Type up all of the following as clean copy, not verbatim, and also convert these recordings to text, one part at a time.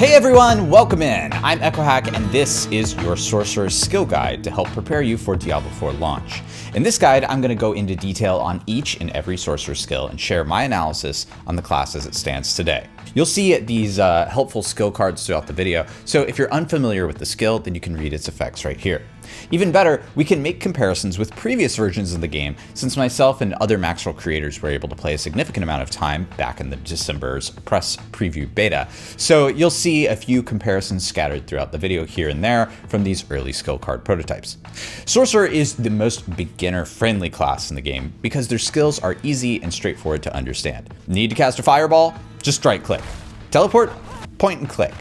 Hey everyone, welcome in! I'm echohack and this is your Sorcerer skill guide to help prepare you for Diablo 4 launch. In this guide, I'm going to go into detail on each and every Sorcerer skill and share my analysis on the class as it stands today. You'll see these helpful skill cards throughout the video, so if you're unfamiliar with the skill, then you can read its effects right here. Even better, we can make comparisons with previous versions of the game, since myself and other MAXROLL creators were able to play a significant amount of time back in the December's press preview beta. So you'll see a few comparisons scattered throughout the video here and there from these early skill card prototypes. Sorcerer is the most beginner-friendly class in the game because their skills are easy and straightforward to understand. Need to cast a fireball? Just right-click. Teleport? Point and click.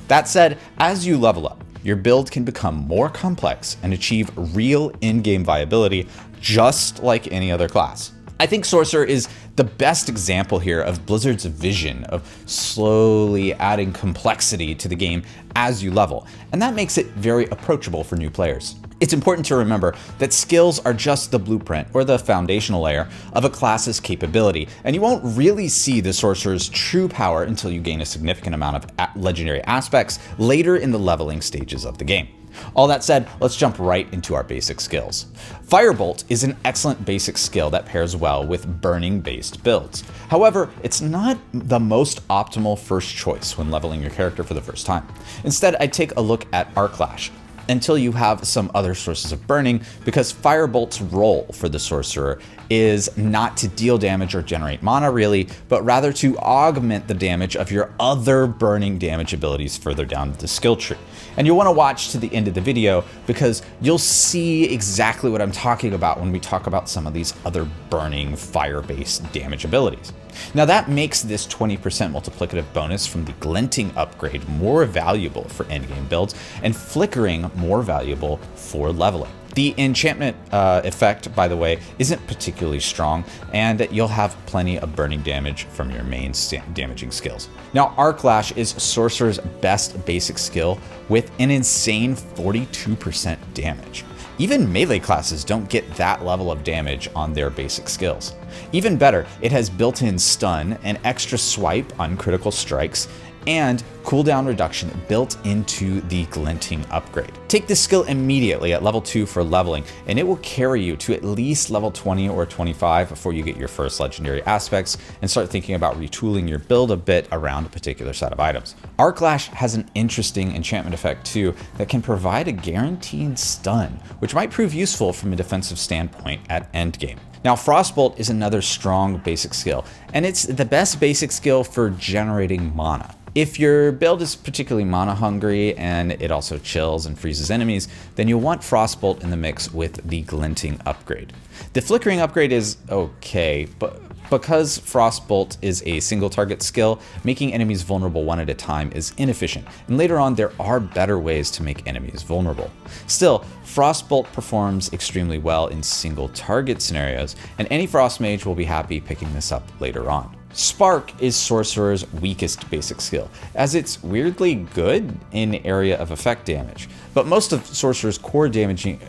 That said, as you level up, your build can become more complex and achieve real in-game viability just like any other class. I think Sorcerer is the best example here of Blizzard's vision of slowly adding complexity to the game as you level, and that makes it very approachable for new players. It's important to remember that skills are just the blueprint or the foundational layer of a class's capability, and you won't really see the Sorcerer's true power until you gain a significant amount of legendary aspects later in the leveling stages of the game. All that said, let's jump right into our basic skills. Firebolt is an excellent basic skill that pairs well with burning-based builds. However, it's not the most optimal first choice when leveling your character for the first time. Instead, I'd take a look at Arclash until you have some other sources of burning, because Firebolt's role for the Sorcerer is not to deal damage or generate mana really, but rather to augment the damage of your other burning damage abilities further down the skill tree. And you'll want to watch to the end of the video because you'll see exactly what I'm talking about when we talk about some of these other burning fire-based damage abilities. Now that makes this 20% multiplicative bonus from the glinting upgrade more valuable for endgame builds and flickering more valuable for leveling. The enchantment effect, by the way, isn't particularly strong, and you'll have plenty of burning damage from your main damaging skills. Now, Arclash is Sorcerer's best basic skill with an insane 42% damage. Even melee classes don't get that level of damage on their basic skills. Even better, it has built-in stun, an extra swipe on critical strikes, and cooldown reduction built into the glinting upgrade. Take this skill immediately at level 2 for leveling, and it will carry you to at least level 20 or 25 before you get your first legendary aspects and start thinking about retooling your build a bit around a particular set of items. Arclash has an interesting enchantment effect too that can provide a guaranteed stun, which might prove useful from a defensive standpoint at endgame. Now, Frostbolt is another strong basic skill, and it's the best basic skill for generating mana. If your build is particularly mana hungry and it also chills and freezes enemies, then you'll want Frostbolt in the mix with the glinting upgrade. The flickering upgrade is okay, but because Frostbolt is a single target skill, making enemies vulnerable one at a time is inefficient, and later on there are better ways to make enemies vulnerable. Still, Frostbolt performs extremely well in single target scenarios, and any Frost Mage will be happy picking this up later on. Spark is Sorcerer's weakest basic skill, as it's weirdly good in area of effect damage. But most of Sorcerer's core damaging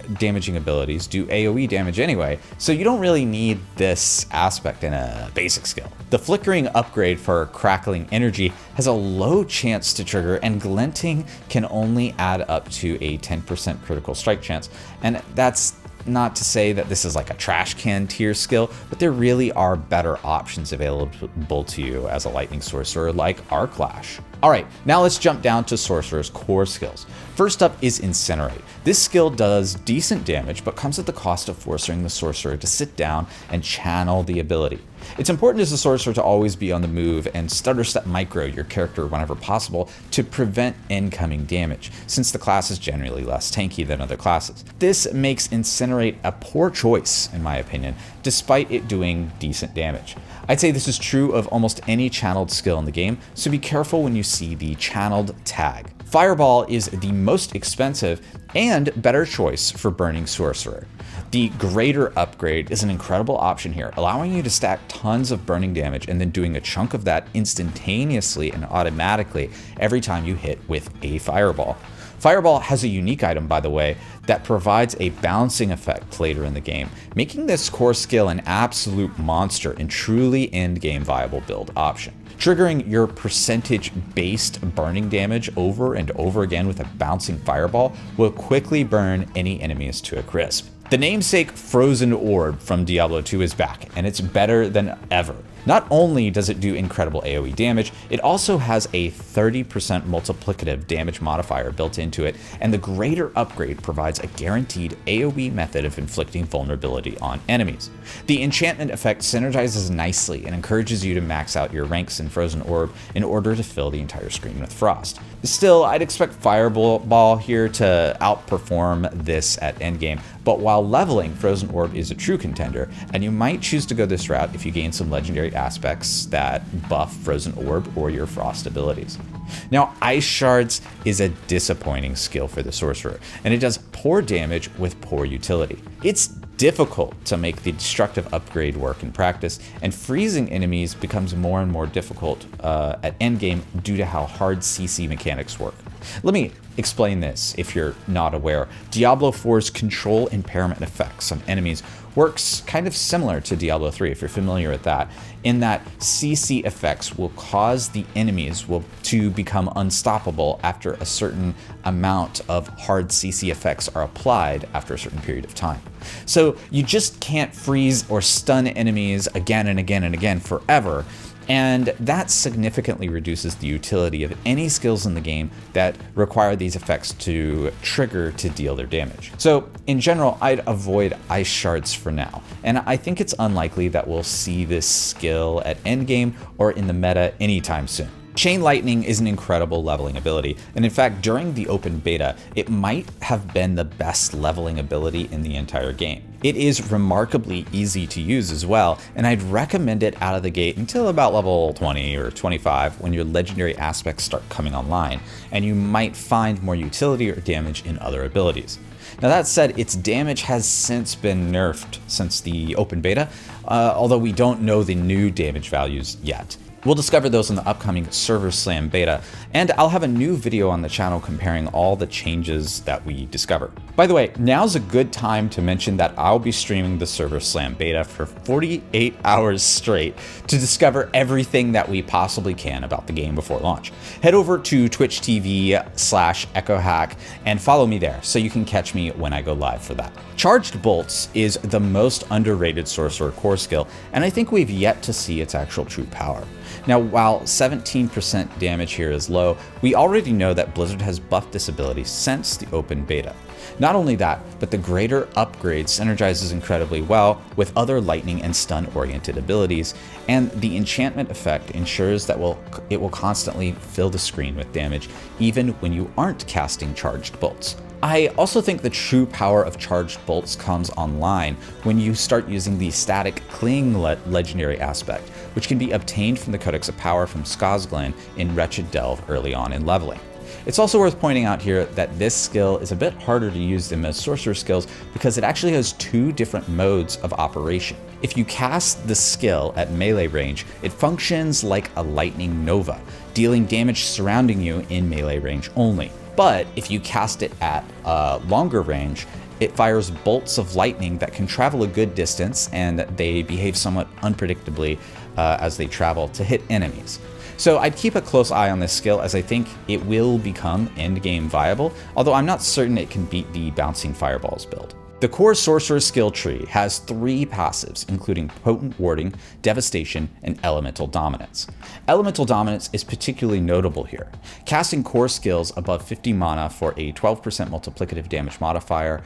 abilities do AoE damage anyway, so you don't really need this aspect in a basic skill. The flickering upgrade for crackling energy has a low chance to trigger, and glinting can only add up to a 10% critical strike chance, and that's not to say that this is like a trash can tier skill, but there really are better options available to you as a lightning sorcerer like Arclash. Alright, now let's jump down to Sorcerer's core skills. First up is Incinerate. This skill does decent damage, but comes at the cost of forcing the Sorcerer to sit down and channel the ability. It's important as a Sorcerer to always be on the move and stutter step micro your character whenever possible to prevent incoming damage, since the class is generally less tanky than other classes. This makes Incinerate a poor choice, in my opinion, despite it doing decent damage. I'd say this is true of almost any channeled skill in the game, so be careful when you see the channeled tag. Fireball is the most expensive and better choice for burning Sorcerer. The greater upgrade is an incredible option here, allowing you to stack tons of burning damage and then doing a chunk of that instantaneously and automatically every time you hit with a fireball. Fireball has a unique item, by the way, that provides a bouncing effect later in the game, making this core skill an absolute monster and truly end-game viable build option. Triggering your percentage-based burning damage over and over again with a bouncing fireball will quickly burn any enemies to a crisp. The namesake Frozen Orb from Diablo 2 is back, and it's better than ever. Not only does it do incredible AoE damage, it also has a 30% multiplicative damage modifier built into it, and the greater upgrade provides a guaranteed AoE method of inflicting vulnerability on enemies. The enchantment effect synergizes nicely and encourages you to max out your ranks in Frozen Orb in order to fill the entire screen with frost. Still, I'd expect Fireball here to outperform this at endgame, but while leveling, Frozen Orb is a true contender, and you might choose to go this route if you gain some legendary aspects that buff Frozen Orb or your frost abilities. Now, Ice Shards is a disappointing skill for the Sorcerer, and it does poor damage with poor utility. It's difficult to make the destructive upgrade work in practice, and freezing enemies becomes more and more difficult at endgame due to how hard CC mechanics work. Let me explain this if you're not aware. Diablo 4's control impairment effects on enemies works kind of similar to Diablo 3 if you're familiar with that, in that CC effects will cause the enemies to become unstoppable after a certain amount of hard CC effects are applied after a certain period of time. So you just can't freeze or stun enemies again and again and again forever, and that significantly reduces the utility of any skills in the game that require these effects to trigger to deal their damage. So in general, I'd avoid Ice Shards for now, and I think it's unlikely that we'll see this skill at endgame or in the meta anytime soon. Chain Lightning is an incredible leveling ability, and in fact, during the open beta, it might have been the best leveling ability in the entire game. It is remarkably easy to use as well, and I'd recommend it out of the gate until about level 20 or 25 when your legendary aspects start coming online, and you might find more utility or damage in other abilities. Now that said, its damage has since been nerfed since the open beta, although we don't know the new damage values yet. We'll discover those in the upcoming Server Slam beta, and I'll have a new video on the channel comparing all the changes that we discover. By the way, now's a good time to mention that I'll be streaming the Server Slam beta for 48 hours straight to discover everything that we possibly can about the game before launch. Head over to Twitch TV/echohack and follow me there so you can catch me when I go live for that. Charged Bolts is the most underrated Sorcerer core skill, and I think we've yet to see its actual true power. Now, while 17% damage here is low, we already know that Blizzard has buffed this ability since the open beta. Not only that, but the greater upgrade synergizes incredibly well with other lightning and stun-oriented abilities, and the enchantment effect ensures that it will constantly fill the screen with damage, even when you aren't casting charged bolts. I also think the true power of charged bolts comes online when you start using the static cling legendary aspect, which can be obtained from the Codex of Power from Skazglen in Wretched Delve early on in leveling. It's also worth pointing out here that this skill is a bit harder to use than most sorcerer skills because it actually has two different modes of operation. If you cast the skill at melee range, it functions like a lightning nova, dealing damage surrounding you in melee range only. But if you cast it at longer range, it fires bolts of lightning that can travel a good distance, and they behave somewhat unpredictably as they travel to hit enemies. So I'd keep a close eye on this skill, as I think it will become endgame viable, although I'm not certain it can beat the bouncing fireballs build. The core Sorcerer skill tree has 3 passives, including Potent Warding, Devastation, and Elemental Dominance. Elemental Dominance is particularly notable here. Casting core skills above 50 mana for a 12% multiplicative damage modifier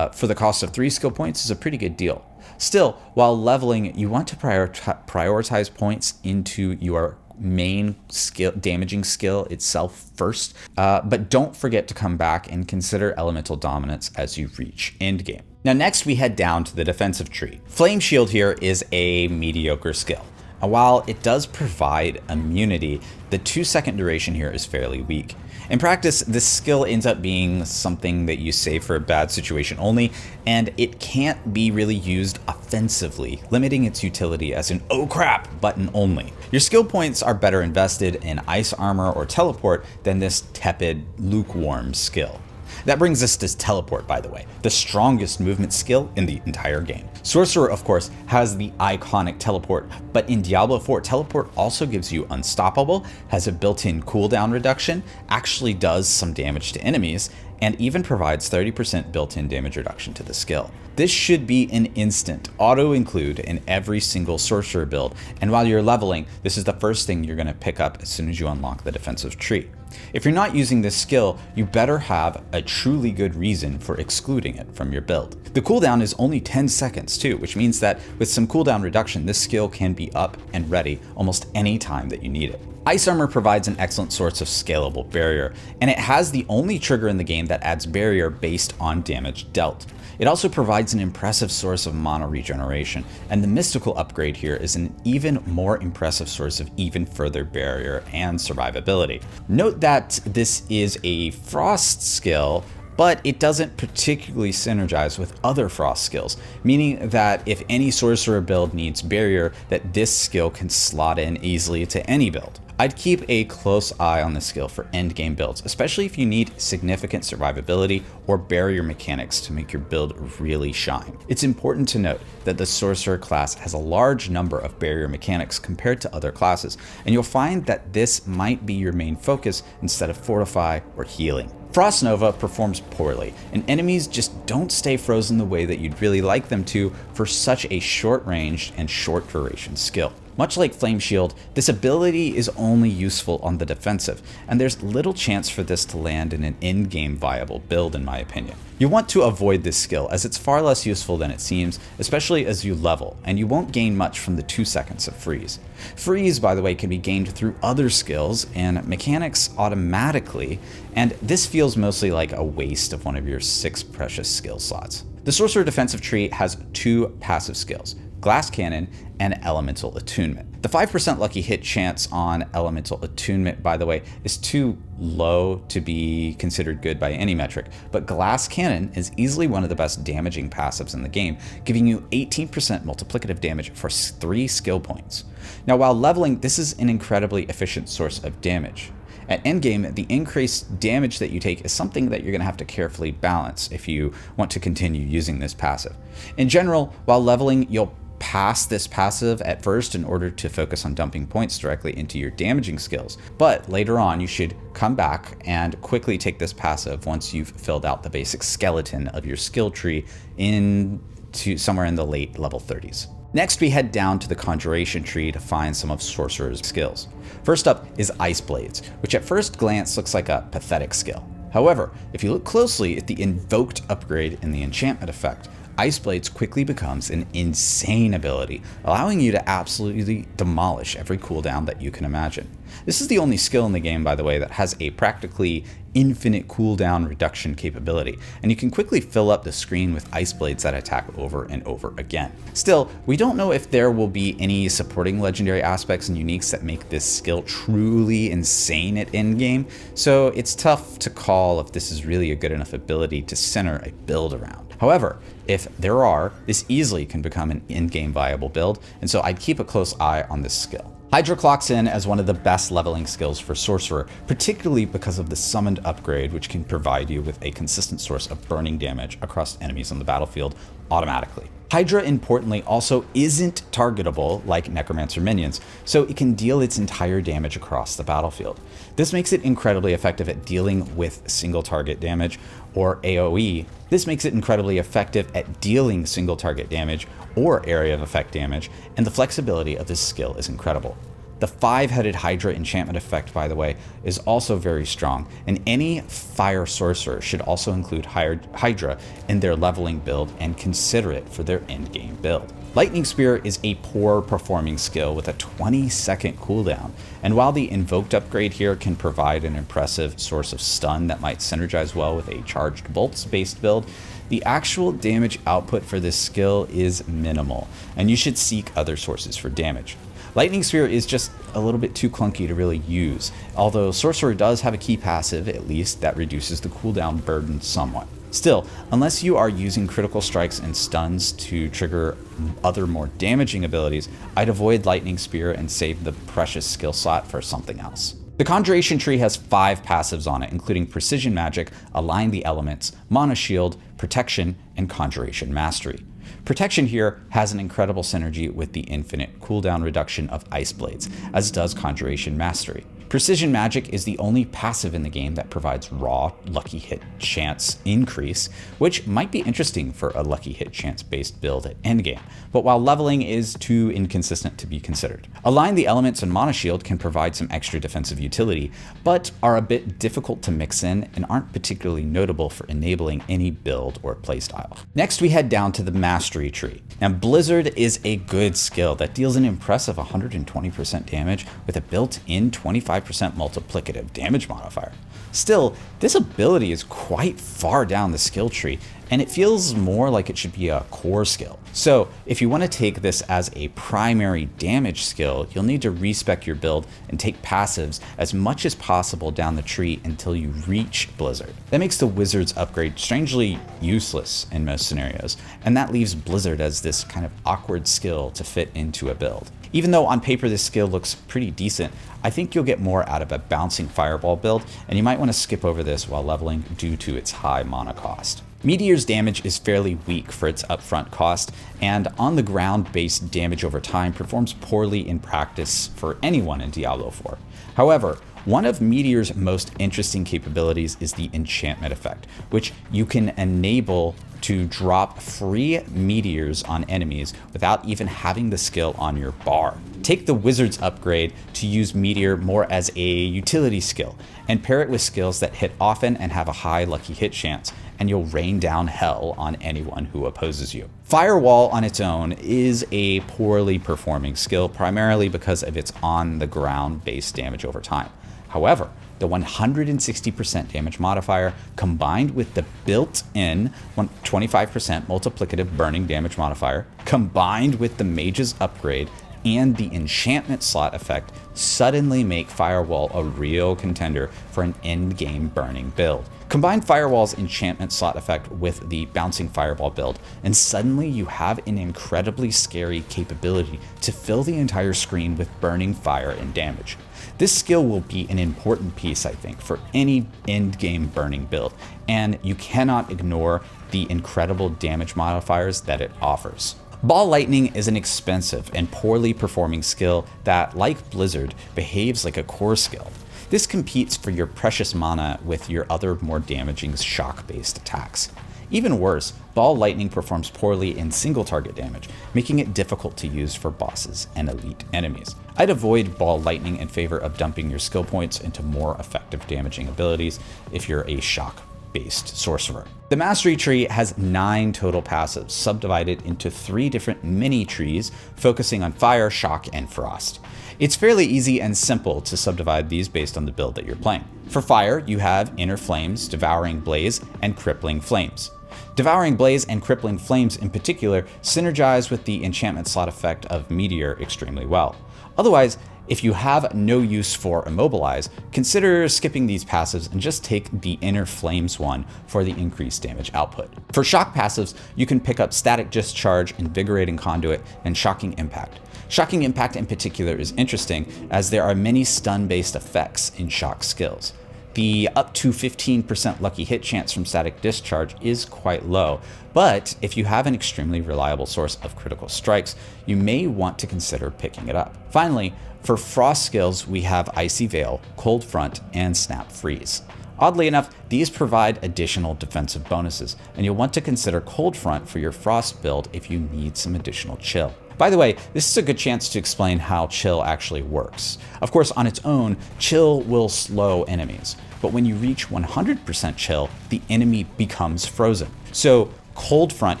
for the cost of 3 skill points is a pretty good deal. Still, while leveling, you want to prioritize points into your main skill, damaging skill itself first, but don't forget to come back and consider Elemental Dominance as you reach endgame. Now next we head down to the defensive tree. Flame Shield here is a mediocre skill. And while it does provide immunity, the 2-second duration here is fairly weak. In practice, this skill ends up being something that you save for a bad situation only, and it can't be really used offensively, limiting its utility as an "oh crap" button only. Your skill points are better invested in Ice Armor or Teleport than this tepid, lukewarm skill. That brings us to Teleport, by the way, the strongest movement skill in the entire game. Sorcerer, of course, has the iconic Teleport, but in Diablo 4, Teleport also gives you Unstoppable, has a built-in cooldown reduction, actually does some damage to enemies, and even provides 30% built-in damage reduction to the skill. This should be an instant auto-include in every single Sorcerer build, and while you're leveling, this is the first thing you're going to pick up as soon as you unlock the defensive tree. If you're not using this skill, you better have a truly good reason for excluding it from your build. The cooldown is only 10 seconds too, which means that with some cooldown reduction, this skill can be up and ready almost any time that you need it. Ice Armor provides an excellent source of scalable barrier, and it has the only trigger in the game that adds barrier based on damage dealt. It also provides an impressive source of mana regeneration, and the mystical upgrade here is an even more impressive source of even further barrier and survivability. Note that this is a frost skill, but it doesn't particularly synergize with other frost skills, meaning that if any sorcerer build needs barrier, that this skill can slot in easily to any build. I'd keep a close eye on this skill for endgame builds, especially if you need significant survivability or barrier mechanics to make your build really shine. It's important to note that the sorcerer class has a large number of barrier mechanics compared to other classes, and you'll find that this might be your main focus instead of fortify or healing. Frost Nova performs poorly, and enemies just don't stay frozen the way that you'd really like them to for such a short-ranged and short-duration skill. Much like Flame Shield, this ability is only useful on the defensive, and there's little chance for this to land in an in-game viable build in my opinion. You want to avoid this skill as it's far less useful than it seems, especially as you level, and you won't gain much from the 2 seconds of freeze. Freeze, by the way, can be gained through other skills and mechanics automatically, and this feels mostly like a waste of one of your 6 precious skill slots. The Sorcerer defensive tree has 2 passive skills, Glass Cannon and Elemental Attunement. The 5% lucky hit chance on Elemental Attunement, by the way, is too low to be considered good by any metric, but Glass Cannon is easily one of the best damaging passives in the game, giving you 18% multiplicative damage for 3 skill points. Now, while leveling, this is an incredibly efficient source of damage. At endgame, the increased damage that you take is something that you're going to have to carefully balance if you want to continue using this passive. In general, while leveling, you'll pass this passive at first in order to focus on dumping points directly into your damaging skills, but later on you should come back and quickly take this passive once you've filled out the basic skeleton of your skill tree into somewhere in the late level 30s. Next, we head down to the Conjuration tree to find some of Sorcerer's skills. First up is Ice Blades, which at first glance looks like a pathetic skill. However, if you look closely at the invoked upgrade in the enchantment effect, Ice Blades quickly becomes an insane ability, allowing you to absolutely demolish every cooldown that you can imagine. This is the only skill in the game, by the way, that has a practically infinite cooldown reduction capability, and you can quickly fill up the screen with Ice Blades that attack over and over again. Still, we don't know if there will be any supporting legendary aspects and uniques that make this skill truly insane at endgame, so it's tough to call if this is really a good enough ability to center a build around. However, if there are, this easily can become an in-game viable build, and so I'd keep a close eye on this skill. Hydra clocks in as one of the best leveling skills for Sorcerer, particularly because of the summoned upgrade, which can provide you with a consistent source of burning damage across enemies on the battlefield automatically. Hydra, importantly, also isn't targetable like Necromancer minions, so it can deal its entire damage across the battlefield. This makes it incredibly effective at dealing with single target damage, or AoE. This makes it incredibly effective at dealing single target damage or area of effect damage, and the flexibility of this skill is incredible. The 5-headed Hydra enchantment effect, by the way, is also very strong, and any fire sorcerer should also include Hydra in their leveling build and consider it for their endgame build. Lightning Spear is a poor performing skill with a 20-second cooldown, and while the invoked upgrade here can provide an impressive source of stun that might synergize well with a charged bolts based build, the actual damage output for this skill is minimal, and you should seek other sources for damage. Lightning Spear is just a little bit too clunky to really use, although Sorcerer does have a key passive, at least, that reduces the cooldown burden somewhat. Still, unless you are using critical strikes and stuns to trigger other more damaging abilities, I'd avoid Lightning Spear and save the precious skill slot for something else. The Conjuration tree has 5 passives on it, including Precision Magic, Align the Elements, Mana Shield, Protection, and Conjuration Mastery. Protection here has an incredible synergy with the infinite cooldown reduction of Ice Blades, as does Conjuration Mastery. Precision Magic is the only passive in the game that provides raw lucky hit chance increase, which might be interesting for a lucky hit chance based build at endgame, but while leveling is too inconsistent to be considered. Align the Elements and Mana Shield can provide some extra defensive utility, but are a bit difficult to mix in and aren't particularly notable for enabling any build or playstyle. Next we head down to the Mastery tree. Now Blizzard is a good skill that deals an impressive 120% damage with a built-in 25% multiplicative damage modifier. Still, this ability is quite far down the skill tree, and it feels more like it should be a core skill. So if you want to take this as a primary damage skill, you'll need to respec your build and take passives as much as possible down the tree until you reach Blizzard. That makes the Wizard's upgrade strangely useless in most scenarios, and that leaves Blizzard as this kind of awkward skill to fit into a build. Even though on paper this skill looks pretty decent, I think you'll get more out of a bouncing fireball build, and you might want to skip over this while leveling due to its high mana cost. Meteor's damage is fairly weak for its upfront cost, and on the ground based damage over time performs poorly in practice for anyone in Diablo 4. However, one of Meteor's most interesting capabilities is the enchantment effect, which you can enable to drop free meteors on enemies without even having the skill on your bar. Take the Wizard's upgrade to use Meteor more as a utility skill, and pair it with skills that hit often and have a high lucky hit chance, and you'll rain down hell on anyone who opposes you. Firewall on its own is a poorly performing skill, primarily because of its on-the-ground based damage over time. However, the 160% damage modifier combined with the built-in 25% multiplicative burning damage modifier combined with the Mage's upgrade and the enchantment slot effect suddenly make Firewall a real contender for an endgame burning build. Combine Firewall's enchantment slot effect with the bouncing fireball build, and suddenly you have an incredibly scary capability to fill the entire screen with burning fire and damage. This skill will be an important piece, I think, for any endgame burning build, and you cannot ignore the incredible damage modifiers that it offers. Ball Lightning is an expensive and poorly performing skill that, like Blizzard, behaves like a core skill. This competes for your precious mana with your other more damaging shock-based attacks. Even worse, Ball Lightning performs poorly in single target damage, making it difficult to use for bosses and elite enemies. I'd avoid Ball Lightning in favor of dumping your skill points into more effective damaging abilities if you're a shock-based sorcerer. The Mastery tree has 9 total passives, subdivided into 3 different mini trees focusing on fire, shock, and frost. It's fairly easy and simple to subdivide these based on the build that you're playing. For fire, you have Inner Flames, Devouring Blaze, and Crippling Flames. Devouring Blaze and Crippling Flames in particular synergize with the enchantment slot effect of Meteor extremely well. Otherwise, if you have no use for Immobilize, consider skipping these passives and just take the Inner Flames one for the increased damage output. For shock passives, you can pick up Static Discharge, Invigorating Conduit, and Shocking Impact. Shocking Impact in particular is interesting as there are many stun-based effects in shock skills. The up to 15% lucky hit chance from Static Discharge is quite low, but if you have an extremely reliable source of critical strikes, you may want to consider picking it up. Finally, for frost skills, we have Icy Veil, Cold Front, and Snap Freeze. Oddly enough, these provide additional defensive bonuses, and you'll want to consider Cold Front for your frost build if you need some additional chill. By the way, this is a good chance to explain how chill actually works. Of course, on its own, chill will slow enemies, but when you reach 100% chill, the enemy becomes frozen. So Cold Front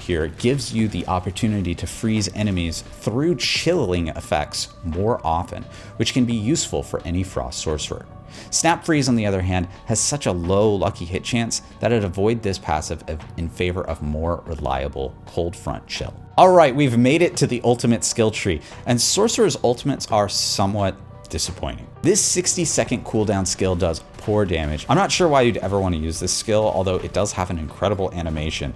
here gives you the opportunity to freeze enemies through chilling effects more often, which can be useful for any frost sorcerer. Snap Freeze, on the other hand, has such a low lucky hit chance that I'd avoid this passive in favor of more reliable Cold Front chill. Alright, we've made it to the ultimate skill tree, and Sorcerer's ultimates are somewhat disappointing. This 60-second cooldown skill does poor damage. I'm not sure why you'd ever want to use this skill, although it does have an incredible animation.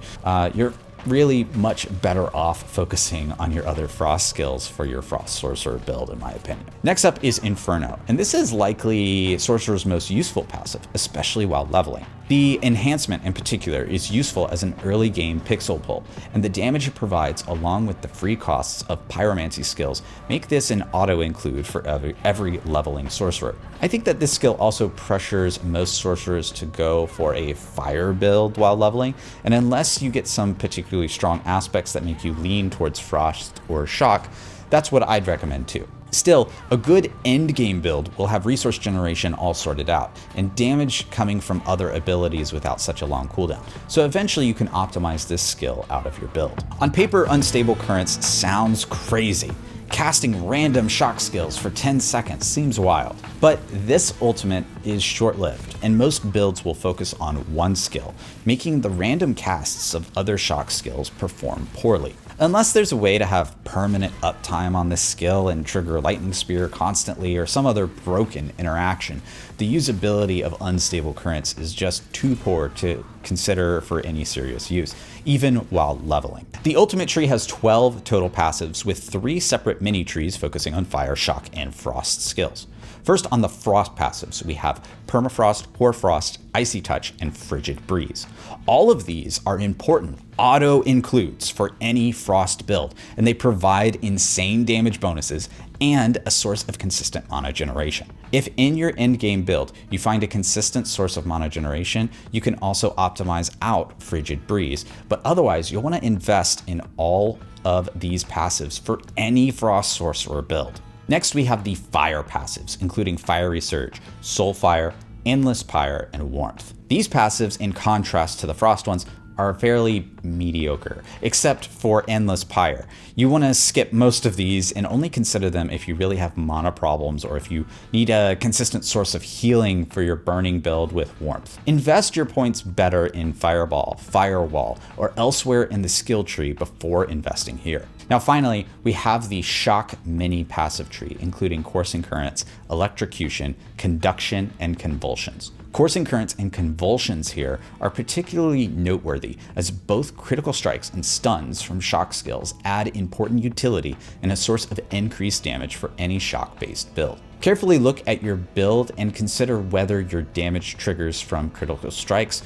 You're really much better off focusing on your other Frost skills for your Frost Sorcerer build, in my opinion. Next up is Inferno, and this is likely Sorcerer's most useful passive, especially while leveling. The enhancement in particular is useful as an early game pixel pull, and the damage it provides along with the free costs of pyromancy skills make this an auto include for every leveling sorcerer. I think that this skill also pressures most sorcerers to go for a fire build while leveling, and unless you get some particularly strong aspects that make you lean towards frost or shock, that's what I'd recommend too. Still, a good end game build will have resource generation all sorted out, and damage coming from other abilities without such a long cooldown, so eventually you can optimize this skill out of your build. On paper, Unstable Currents sounds crazy. Casting random shock skills for 10 seconds seems wild, but this ultimate is short-lived, and most builds will focus on one skill, making the random casts of other shock skills perform poorly. Unless there's a way to have permanent uptime on this skill and trigger Lightning Spear constantly or some other broken interaction, the usability of Unstable Currents is just too poor to consider for any serious use, even while leveling. The ultimate tree has 12 total passives with 3 separate mini trees focusing on fire, shock, and frost skills. First, on the frost passives, we have Permafrost, Hoarfrost, Icy Touch, and Frigid Breeze. All of these are important auto includes for any frost build, and they provide insane damage bonuses and a source of consistent mana generation. If in your endgame build you find a consistent source of mana generation, you can also optimize out Frigid Breeze, but otherwise you'll want to invest in all of these passives for any Frost Sorcerer build. Next, we have the fire passives, including Fiery Surge, Soulfire, Endless Pyre, and Warmth. These passives, in contrast to the Frost ones, are fairly mediocre, except for Endless Pyre. You want to skip most of these and only consider them if you really have mana problems or if you need a consistent source of healing for your burning build with Warmth. Invest your points better in Fireball, Firewall, or elsewhere in the skill tree before investing here. Now finally, we have the Shock mini passive tree, including Coursing Currents, Electrocution, Conduction, and Convulsions. Coursing Currents and Convulsions here are particularly noteworthy as both critical strikes and stuns from shock skills add important utility and a source of increased damage for any shock-based build. Carefully look at your build and consider whether your damage triggers from critical strikes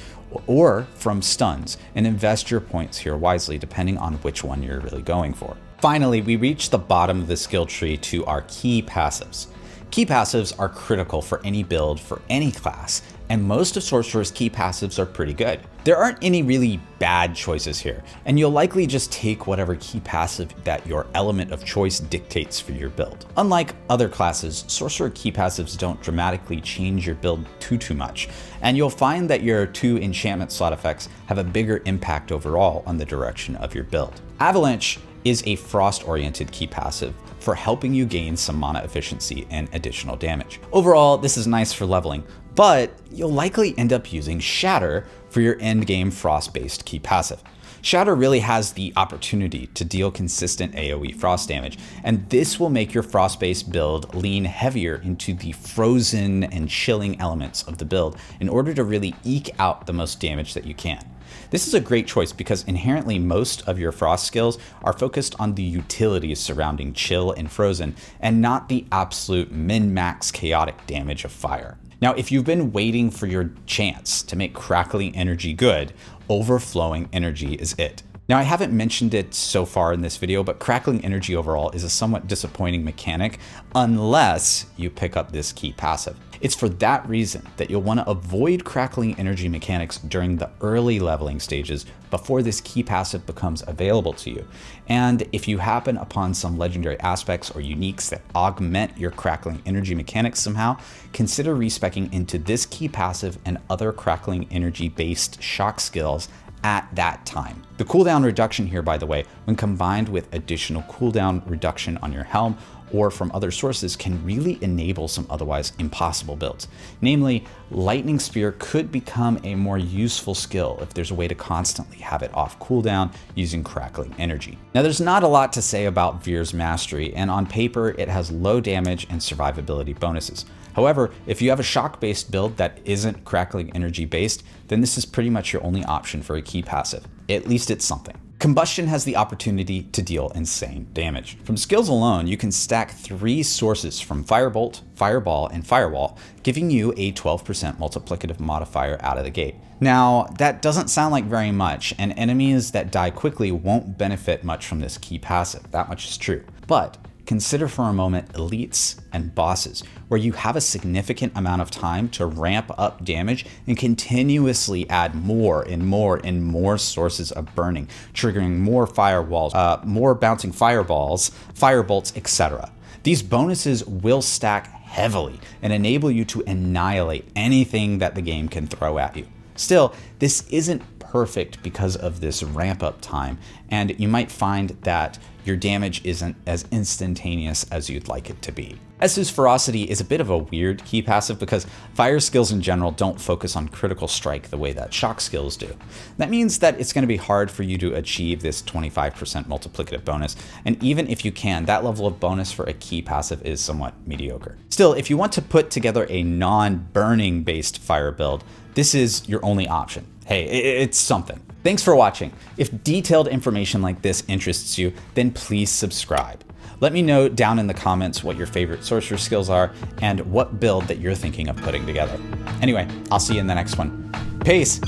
or from stuns, and invest your points here wisely depending on which one you're really going for. Finally, we reach the bottom of the skill tree to our key passives. Key passives are critical for any build for any class, and most of Sorcerer's key passives are pretty good. There aren't any really bad choices here, and you'll likely just take whatever key passive that your element of choice dictates for your build. Unlike other classes, Sorcerer key passives don't dramatically change your build too much, and you'll find that your 2 enchantment slot effects have a bigger impact overall on the direction of your build. Avalanche is a frost-oriented key passive for helping you gain some mana efficiency and additional damage. Overall, this is nice for leveling, but you'll likely end up using Shatter for your endgame frost-based key passive. Shatter really has the opportunity to deal consistent AoE frost damage, and this will make your frost-based build lean heavier into the frozen and chilling elements of the build in order to really eke out the most damage that you can. This is a great choice because inherently most of your frost skills are focused on the utilities surrounding chill and frozen, and not the absolute min-max chaotic damage of fire. Now, if you've been waiting for your chance to make crackling energy good, overflowing energy is it. Now, I haven't mentioned it so far in this video, but crackling energy overall is a somewhat disappointing mechanic unless you pick up this key passive. It's for that reason that you'll want to avoid crackling energy mechanics during the early leveling stages before this key passive becomes available to you. And if you happen upon some legendary aspects or uniques that augment your crackling energy mechanics somehow, consider respeccing into this key passive and other crackling energy based shock skills at that time. The cooldown reduction here, by the way, when combined with additional cooldown reduction on your helm or from other sources, can really enable some otherwise impossible builds. Namely, Lightning Spear could become a more useful skill if there's a way to constantly have it off cooldown using crackling energy. Now, there's not a lot to say about Veer's Mastery, and on paper it has low damage and survivability bonuses. However, if you have a shock-based build that isn't crackling energy based, then this is pretty much your only option for a ki passive. At least it's something. Combustion has the opportunity to deal insane damage. From skills alone, you can stack 3 sources from Firebolt, Fireball, and Firewall, giving you a 12% multiplicative modifier out of the gate. Now, that doesn't sound like very much, and enemies that die quickly won't benefit much from this ki passive. That much is true. But consider for a moment elites and bosses, where you have a significant amount of time to ramp up damage and continuously add more and more and more sources of burning, triggering more firewalls, more bouncing fireballs, firebolts, etc. These bonuses will stack heavily and enable you to annihilate anything that the game can throw at you. Still, this isn't perfect because of this ramp up time, and you might find that your damage isn't as instantaneous as you'd like it to be. Essu's Ferocity is a bit of a weird ki passive because fire skills in general don't focus on critical strike the way that shock skills do. That means that it's going to be hard for you to achieve this 25% multiplicative bonus, and even if you can, that level of bonus for a ki passive is somewhat mediocre. Still, if you want to put together a non-burning based fire build, this is your only option. Hey, it's something. Thanks for watching. If detailed information like this interests you, then please subscribe. Let me know down in the comments what your favorite sorcerer skills are and what build that you're thinking of putting together. Anyway, I'll see you in the next one. Peace!